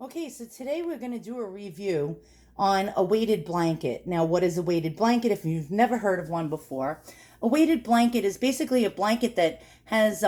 Okay, so today we're going to do a review on a weighted blanket. Now, what is a weighted blanket if you've never heard of one before? A weighted blanket is basically a blanket that has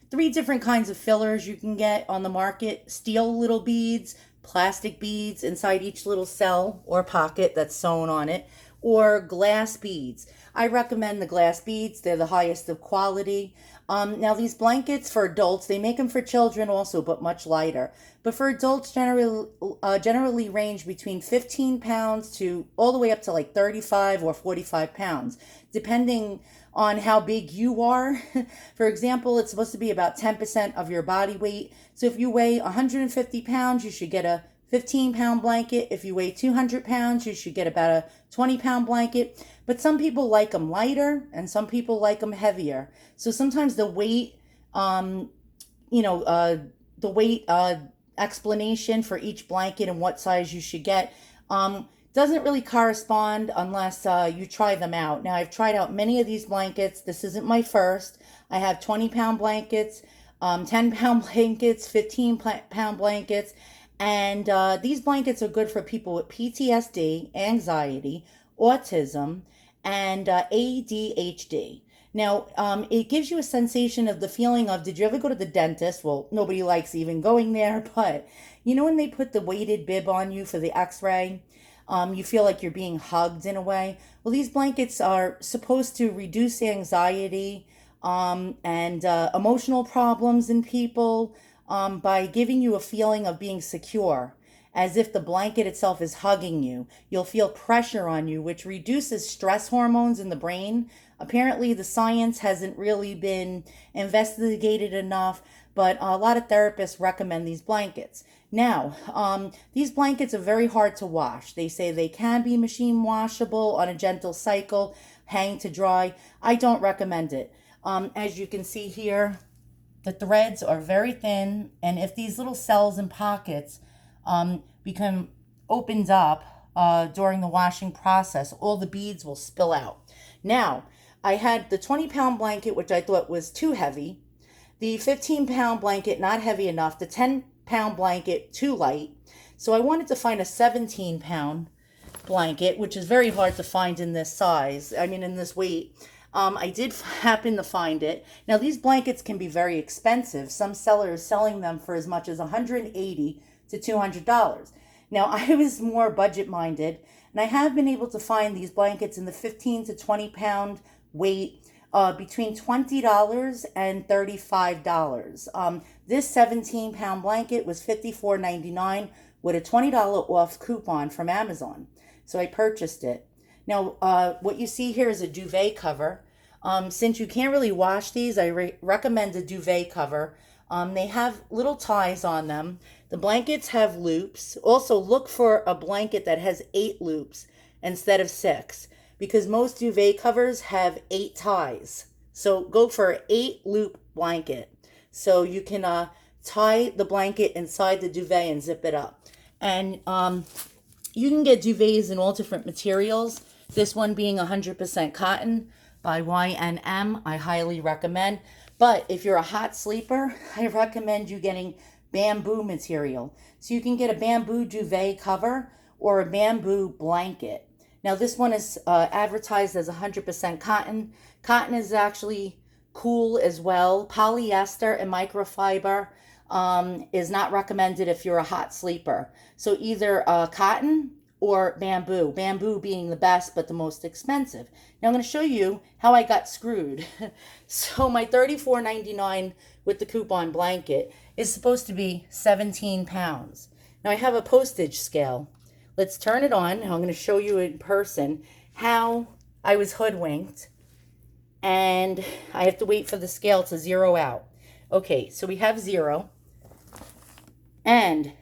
three different kinds of fillers you can get on the market: steel little beads, plastic beads inside each little cell or pocket that's sewn on it, or glass beads. I recommend the glass beads, they're the highest of quality. Now, these blankets for adults, they make them for children also, but much lighter. But for adults, generally range between 15 pounds to all the way up to like 35 or 45 pounds, depending on how big you are. For example, it's supposed to be about 10% of your body weight. So if you weigh 150 pounds, you should get a 15-pound blanket. If you weigh 200 pounds, you should get about a 20-pound blanket. But some people like them lighter and some people like them heavier. So sometimes the weight, you know, the weight explanation for each blanket and what size you should get doesn't really correspond unless you try them out. Now, I've tried out many of these blankets. This isn't my first. I have 20-pound blankets, 10-pound blankets, 15-pound blankets. And these blankets are good for people with PTSD, anxiety, autism, and ADHD. Now, it gives you a sensation of the feeling of, did you ever go to the dentist? Well, nobody likes even going there, but you know when they put the weighted bib on you for the x-ray, you feel like you're being hugged in a way. Well, these blankets are supposed to reduce anxiety and emotional problems in people by giving you a feeling of being secure, as if the blanket itself is hugging you. You'll feel pressure on you, which reduces stress hormones in the brain. Apparently, the science hasn't really been investigated enough, but a lot of therapists recommend these blankets. Now, these blankets are very hard to wash. They say they can be machine washable on a gentle cycle, hang to dry. I don't recommend it. As you can see here, the threads are very thin, and if these little cells and pockets become opened up during the washing process, all the beads will spill out. Now, I had the 20-pound blanket, which I thought was too heavy, the 15-pound blanket not heavy enough, the 10-pound blanket too light. So I wanted to find a 17-pound blanket, which is very hard to find in this size, in this weight. I did happen to find it. Now, these blankets can be very expensive. Some sellers selling them for as much as $180 to $200. Now, I was more budget minded, and I have been able to find these blankets in the 15 to 20 pound weight between $20 and $35. This 17-pound blanket was $54.99 with a $20 off coupon from Amazon. So I purchased it. Now, what you see here is a duvet cover. Since you can't really wash these, I recommend a duvet cover. They have little ties on them. The blankets have loops. Also, look for a blanket that has 8 loops instead of 6, because most duvet covers have 8 ties. So go for an 8-loop blanket. So you can tie the blanket inside the duvet and zip it up. And you can get duvets in all different materials. This one being 100% cotton by Y&M, I highly recommend. But if you're a hot sleeper, I recommend you getting bamboo material. So you can get a bamboo duvet cover or a bamboo blanket. Now, this one is advertised as 100% cotton. Cotton is actually cool as well. Polyester and microfiber is not recommended if you're a hot sleeper. So either cotton or bamboo. Bamboo being the best but the most expensive. Now I'm going to show you how I got screwed. So my $34.99 with the coupon blanket is supposed to be 17 pounds. Now I have a postage scale. Let's turn it on. Now I'm going to show you in person how I was hoodwinked. And I have to wait for the scale to zero out. Okay, so we have 0. And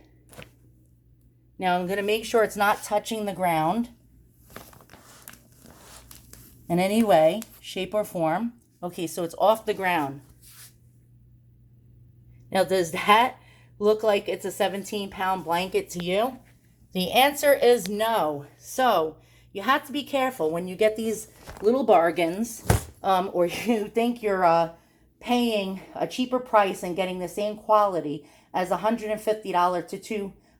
now I'm going to make sure it's not touching the ground in any way, shape, or form. Okay, so it's off the ground. Now, does that look like it's a 17-pound blanket to you? The answer is no. So you have to be careful when you get these little bargains, or you think you're paying a cheaper price and getting the same quality as $150 to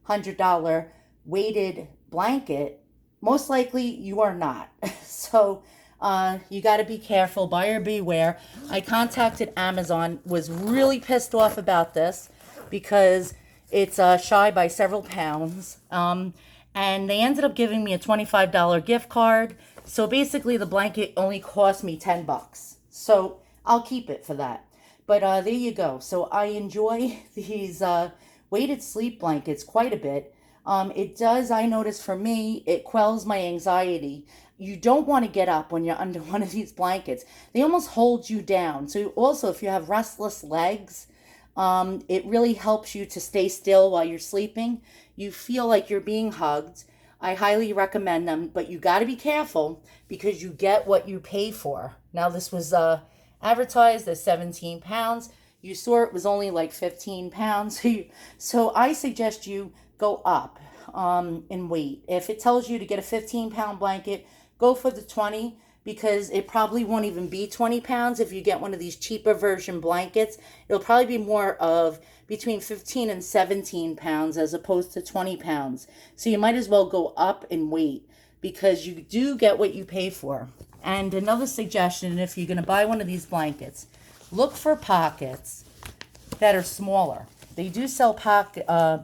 $100 weighted blanket, most likely you are not. So you got to be careful, buyer beware. I contacted Amazon, was really pissed off about this because it's shy by several pounds. And they ended up giving me a $25 gift card. So basically the blanket only cost me $10. So I'll keep it for that. But there you go. So I enjoy these weighted sleep blankets quite a bit. It does, I notice for me, it quells my anxiety. You don't want to get up when you're under one of these blankets. They almost hold you down. So also, if you have restless legs, it really helps you to stay still while you're sleeping. You feel like you're being hugged. I highly recommend them, but you got to be careful because you get what you pay for. Now, this was advertised as 17 pounds. You saw it was only like 15 pounds. So I suggest you go up in weight. If it tells you to get a 15-pound blanket, go for the 20, because it probably won't even be 20 pounds. If you get one of these cheaper version blankets, it'll probably be more of between 15 and 17 pounds as opposed to 20 pounds. So you might as well go up in weight because you do get what you pay for. And another suggestion, if you're going to buy one of these blankets, look for pockets that are smaller. They do sell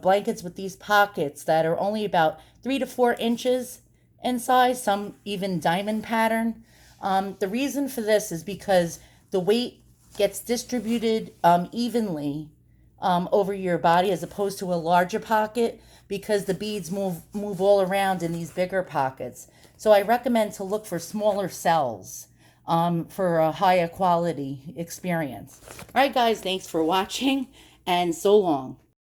blankets with these pockets that are only about 3 to 4 inches in size, some even diamond pattern. The reason for this is because the weight gets distributed evenly over your body as opposed to a larger pocket, because the beads move all around in these bigger pockets. So I recommend to look for smaller cells for a higher quality experience. All right, guys, thanks for watching, and so long.